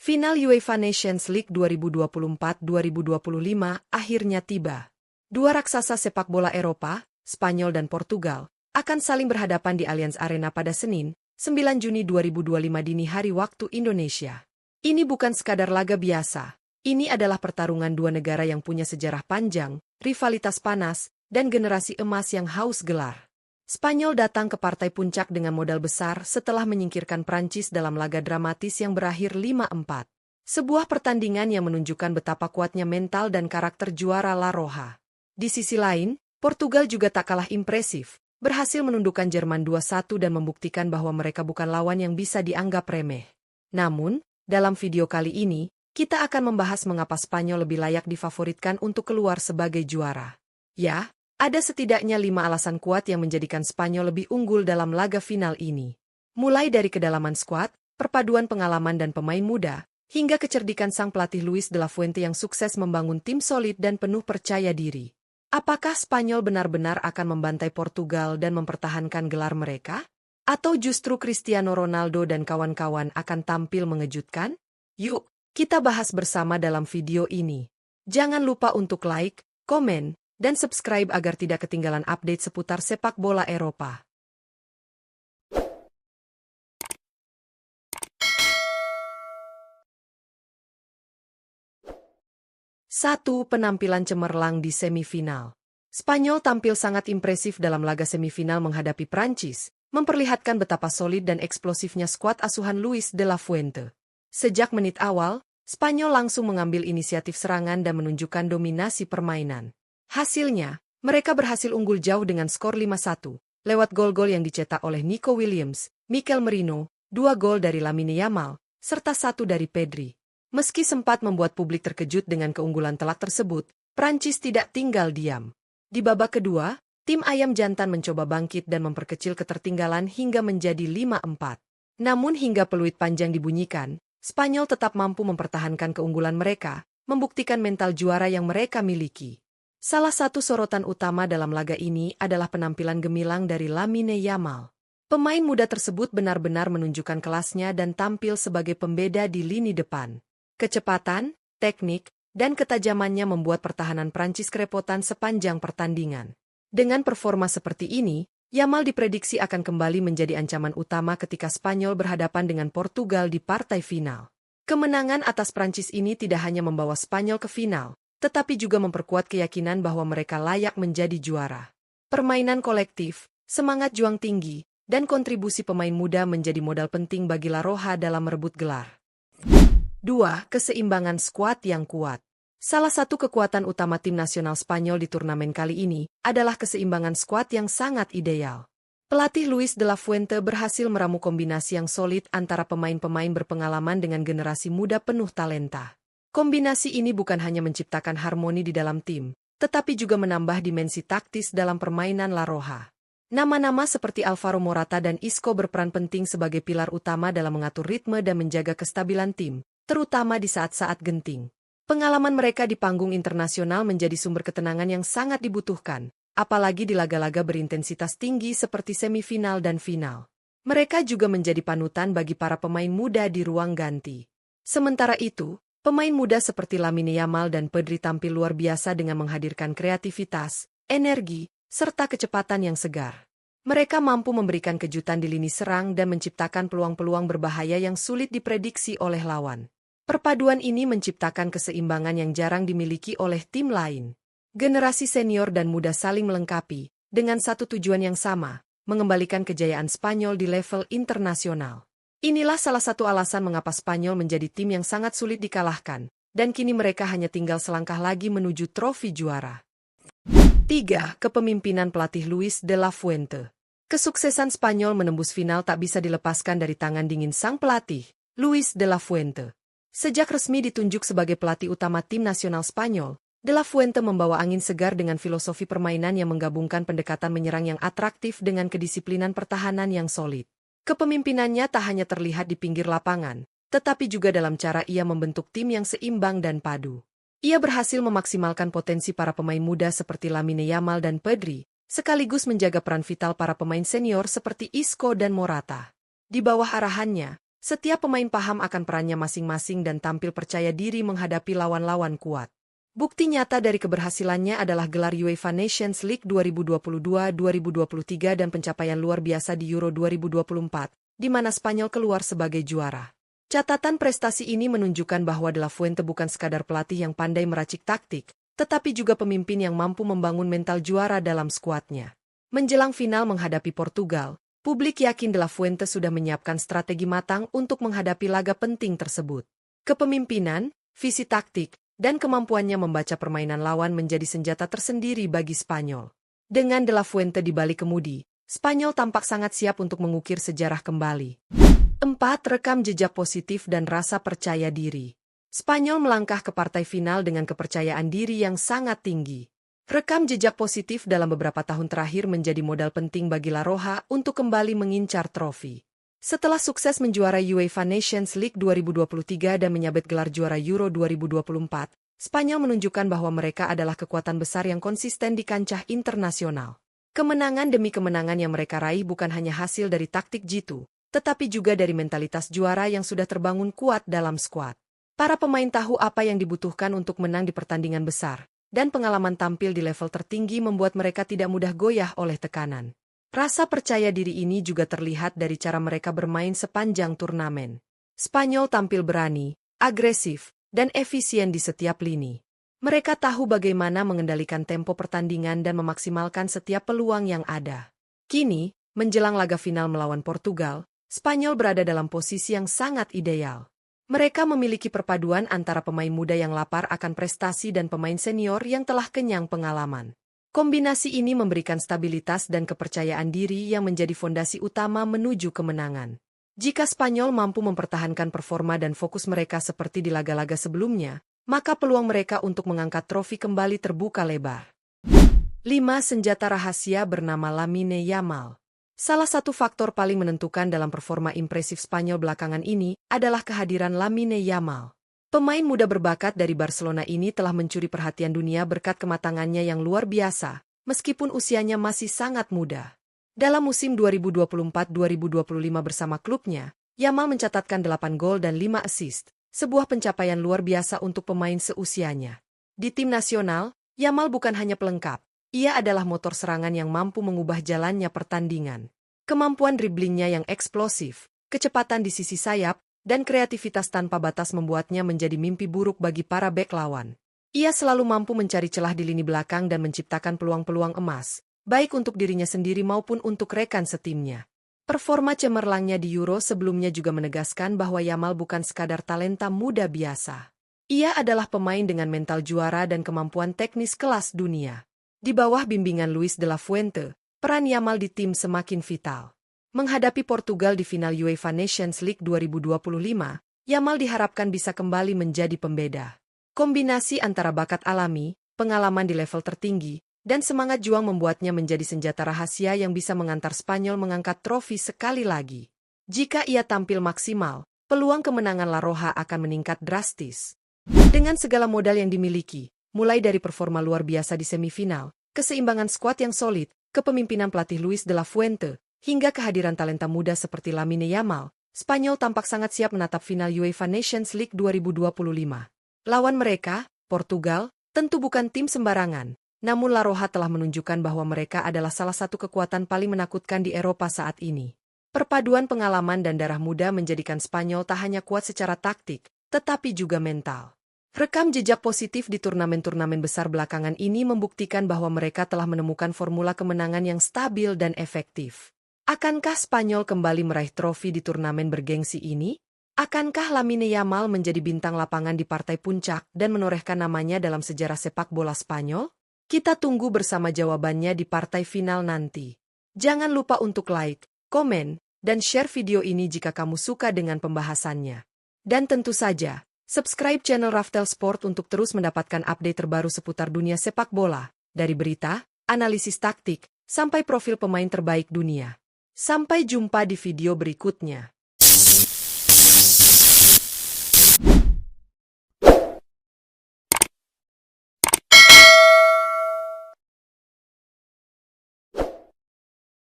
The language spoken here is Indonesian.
Final UEFA Nations League 2024-2025 akhirnya tiba. Dua raksasa sepak bola Eropa, Spanyol dan Portugal, akan saling berhadapan di Allianz Arena pada Senin, 9 Juni 2025 dini hari waktu Indonesia. Ini bukan sekadar laga biasa. Ini adalah pertarungan dua negara yang punya sejarah panjang, rivalitas panas, dan generasi emas yang haus gelar. Spanyol datang ke partai puncak dengan modal besar setelah menyingkirkan Prancis dalam laga dramatis yang berakhir 5-4. Sebuah pertandingan yang menunjukkan betapa kuatnya mental dan karakter juara La Roja. Di sisi lain, Portugal juga tak kalah impresif, berhasil menundukkan Jerman 2-1 dan membuktikan bahwa mereka bukan lawan yang bisa dianggap remeh. Namun, dalam video kali ini, kita akan membahas mengapa Spanyol lebih layak difavoritkan untuk keluar sebagai juara. Ya, ada setidaknya 5 alasan kuat yang menjadikan Spanyol lebih unggul dalam laga final ini. Mulai dari kedalaman skuad, perpaduan pengalaman dan pemain muda, hingga kecerdikan sang pelatih Luis de la Fuente yang sukses membangun tim solid dan penuh percaya diri. Apakah Spanyol benar-benar akan membantai Portugal dan mempertahankan gelar mereka? Atau justru Cristiano Ronaldo dan kawan-kawan akan tampil mengejutkan? Yuk, kita bahas bersama dalam video ini. Jangan lupa untuk like, komen, dan subscribe agar tidak ketinggalan update seputar sepak bola Eropa. Satu, penampilan cemerlang di semifinal. Spanyol tampil sangat impresif dalam laga semifinal menghadapi Prancis, memperlihatkan betapa solid dan eksplosifnya skuad asuhan Luis de la Fuente. Sejak menit awal, Spanyol langsung mengambil inisiatif serangan dan menunjukkan dominasi permainan. Hasilnya, mereka berhasil unggul jauh dengan skor 5-1, lewat gol-gol yang dicetak oleh Nico Williams, Mikel Merino, 2 gol dari Lamine Yamal, serta 1 dari Pedri. Meski sempat membuat publik terkejut dengan keunggulan telak tersebut, Prancis tidak tinggal diam. Di babak kedua, tim ayam jantan mencoba bangkit dan memperkecil ketertinggalan hingga menjadi 5-4. Namun hingga peluit panjang dibunyikan, Spanyol tetap mampu mempertahankan keunggulan mereka, membuktikan mental juara yang mereka miliki. Salah satu sorotan utama dalam laga ini adalah penampilan gemilang dari Lamine Yamal. Pemain muda tersebut benar-benar menunjukkan kelasnya dan tampil sebagai pembeda di lini depan. Kecepatan, teknik, dan ketajamannya membuat pertahanan Prancis kerepotan sepanjang pertandingan. Dengan performa seperti ini, Yamal diprediksi akan kembali menjadi ancaman utama ketika Spanyol berhadapan dengan Portugal di partai final. Kemenangan atas Prancis ini tidak hanya membawa Spanyol ke final, tetapi juga memperkuat keyakinan bahwa mereka layak menjadi juara. Permainan kolektif, semangat juang tinggi, dan kontribusi pemain muda menjadi modal penting bagi La Roja dalam merebut gelar. 2. Keseimbangan skuad yang kuat. Salah satu kekuatan utama tim nasional Spanyol di turnamen kali ini adalah keseimbangan skuad yang sangat ideal. Pelatih Luis de la Fuente berhasil meramu kombinasi yang solid antara pemain-pemain berpengalaman dengan generasi muda penuh talenta. Kombinasi ini bukan hanya menciptakan harmoni di dalam tim, tetapi juga menambah dimensi taktis dalam permainan La Roja. Nama-nama seperti Alvaro Morata dan Isco berperan penting sebagai pilar utama dalam mengatur ritme dan menjaga kestabilan tim, terutama di saat-saat genting. Pengalaman mereka di panggung internasional menjadi sumber ketenangan yang sangat dibutuhkan, apalagi di laga-laga berintensitas tinggi seperti semifinal dan final. Mereka juga menjadi panutan bagi para pemain muda di ruang ganti. Sementara itu, pemain muda seperti Lamine Yamal dan Pedri tampil luar biasa dengan menghadirkan kreativitas, energi, serta kecepatan yang segar. Mereka mampu memberikan kejutan di lini serang dan menciptakan peluang-peluang berbahaya yang sulit diprediksi oleh lawan. Perpaduan ini menciptakan keseimbangan yang jarang dimiliki oleh tim lain. Generasi senior dan muda saling melengkapi, dengan satu tujuan yang sama, mengembalikan kejayaan Spanyol di level internasional. Inilah salah satu alasan mengapa Spanyol menjadi tim yang sangat sulit dikalahkan, dan kini mereka hanya tinggal selangkah lagi menuju trofi juara. 3. Kepemimpinan pelatih Luis de la Fuente. Kesuksesan Spanyol menembus final tak bisa dilepaskan dari tangan dingin sang pelatih, Luis de la Fuente. Sejak resmi ditunjuk sebagai pelatih utama tim nasional Spanyol, de la Fuente membawa angin segar dengan filosofi permainan yang menggabungkan pendekatan menyerang yang atraktif dengan kedisiplinan pertahanan yang solid. Kepemimpinannya tak hanya terlihat di pinggir lapangan, tetapi juga dalam cara ia membentuk tim yang seimbang dan padu. Ia berhasil memaksimalkan potensi para pemain muda seperti Lamine Yamal dan Pedri, sekaligus menjaga peran vital para pemain senior seperti Isco dan Morata. Di bawah arahannya, Setiap pemain paham akan perannya masing-masing dan tampil percaya diri menghadapi lawan-lawan kuat. Bukti nyata dari keberhasilannya adalah gelar UEFA Nations League 2022-2023 dan pencapaian luar biasa di Euro 2024, di mana Spanyol keluar sebagai juara. Catatan prestasi ini menunjukkan bahwa De La Fuente bukan sekadar pelatih yang pandai meracik taktik, tetapi juga pemimpin yang mampu membangun mental juara dalam skuadnya. Menjelang final menghadapi Portugal, publik yakin De La Fuente sudah menyiapkan strategi matang untuk menghadapi laga penting tersebut. Kepemimpinan, visi taktik, dan kemampuannya membaca permainan lawan menjadi senjata tersendiri bagi Spanyol. Dengan De La Fuente di balik kemudi, Spanyol tampak sangat siap untuk mengukir sejarah kembali. 4. Rekam jejak positif dan rasa percaya diri. Spanyol melangkah ke partai final dengan kepercayaan diri yang sangat tinggi. Rekam jejak positif dalam beberapa tahun terakhir menjadi modal penting bagi La Roja untuk kembali mengincar trofi. Setelah sukses menjuarai UEFA Nations League 2023 dan menyabet gelar juara Euro 2024, Spanyol menunjukkan bahwa mereka adalah kekuatan besar yang konsisten di kancah internasional. Kemenangan demi kemenangan yang mereka raih bukan hanya hasil dari taktik jitu, tetapi juga dari mentalitas juara yang sudah terbangun kuat dalam skuad. Para pemain tahu apa yang dibutuhkan untuk menang di pertandingan besar, dan pengalaman tampil di level tertinggi membuat mereka tidak mudah goyah oleh tekanan. Rasa percaya diri ini juga terlihat dari cara mereka bermain sepanjang turnamen. Spanyol tampil berani, agresif, dan efisien di setiap lini. Mereka tahu bagaimana mengendalikan tempo pertandingan dan memaksimalkan setiap peluang yang ada. Kini, menjelang laga final melawan Portugal, Spanyol berada dalam posisi yang sangat ideal. Mereka memiliki perpaduan antara pemain muda yang lapar akan prestasi dan pemain senior yang telah kenyang pengalaman. Kombinasi ini memberikan stabilitas dan kepercayaan diri yang menjadi fondasi utama menuju kemenangan. Jika Spanyol mampu mempertahankan performa dan fokus mereka seperti di laga-laga sebelumnya, maka peluang mereka untuk mengangkat trofi kembali terbuka lebar. 5. Senjata rahasia bernama Lamine Yamal. Salah satu faktor paling menentukan dalam performa impresif Spanyol belakangan ini adalah kehadiran Lamine Yamal. Pemain muda berbakat dari Barcelona ini telah mencuri perhatian dunia berkat kematangannya yang luar biasa, meskipun usianya masih sangat muda. Dalam musim 2024-2025 bersama klubnya, Yamal mencatatkan 8 gol dan 5 assist, sebuah pencapaian luar biasa untuk pemain seusianya. Di tim nasional, Yamal bukan hanya pelengkap. Ia adalah motor serangan yang mampu mengubah jalannya pertandingan. Kemampuan driblingnya yang eksplosif, kecepatan di sisi sayap, dan kreativitas tanpa batas membuatnya menjadi mimpi buruk bagi para bek lawan. Ia selalu mampu mencari celah di lini belakang dan menciptakan peluang-peluang emas, baik untuk dirinya sendiri maupun untuk rekan setimnya. Performa cemerlangnya di Euro sebelumnya juga menegaskan bahwa Yamal bukan sekadar talenta muda biasa. Ia adalah pemain dengan mental juara dan kemampuan teknis kelas dunia. Di bawah bimbingan Luis de la Fuente, peran Yamal di tim semakin vital. Menghadapi Portugal di final UEFA Nations League 2025, Yamal diharapkan bisa kembali menjadi pembeda. Kombinasi antara bakat alami, pengalaman di level tertinggi, dan semangat juang membuatnya menjadi senjata rahasia yang bisa mengantar Spanyol mengangkat trofi sekali lagi. Jika ia tampil maksimal, peluang kemenangan La Roja akan meningkat drastis. Dengan segala modal yang dimiliki, mulai dari performa luar biasa di semifinal, keseimbangan skuad yang solid, kepemimpinan pelatih Luis de la Fuente, hingga kehadiran talenta muda seperti Lamine Yamal, Spanyol tampak sangat siap menatap final UEFA Nations League 2025. Lawan mereka, Portugal, tentu bukan tim sembarangan, namun La Roja telah menunjukkan bahwa mereka adalah salah satu kekuatan paling menakutkan di Eropa saat ini. Perpaduan pengalaman dan darah muda menjadikan Spanyol tak hanya kuat secara taktik, tetapi juga mental. Rekam jejak positif di turnamen-turnamen besar belakangan ini membuktikan bahwa mereka telah menemukan formula kemenangan yang stabil dan efektif. Akankah Spanyol kembali meraih trofi di turnamen bergengsi ini? Akankah Lamine Yamal menjadi bintang lapangan di partai puncak dan menorehkan namanya dalam sejarah sepak bola Spanyol? Kita tunggu bersama jawabannya di partai final nanti. Jangan lupa untuk like, komen, dan share video ini jika kamu suka dengan pembahasannya. Dan tentu saja, subscribe channel Raftel Sport untuk terus mendapatkan update terbaru seputar dunia sepak bola, dari berita, analisis taktik, sampai profil pemain terbaik dunia. Sampai jumpa di video berikutnya.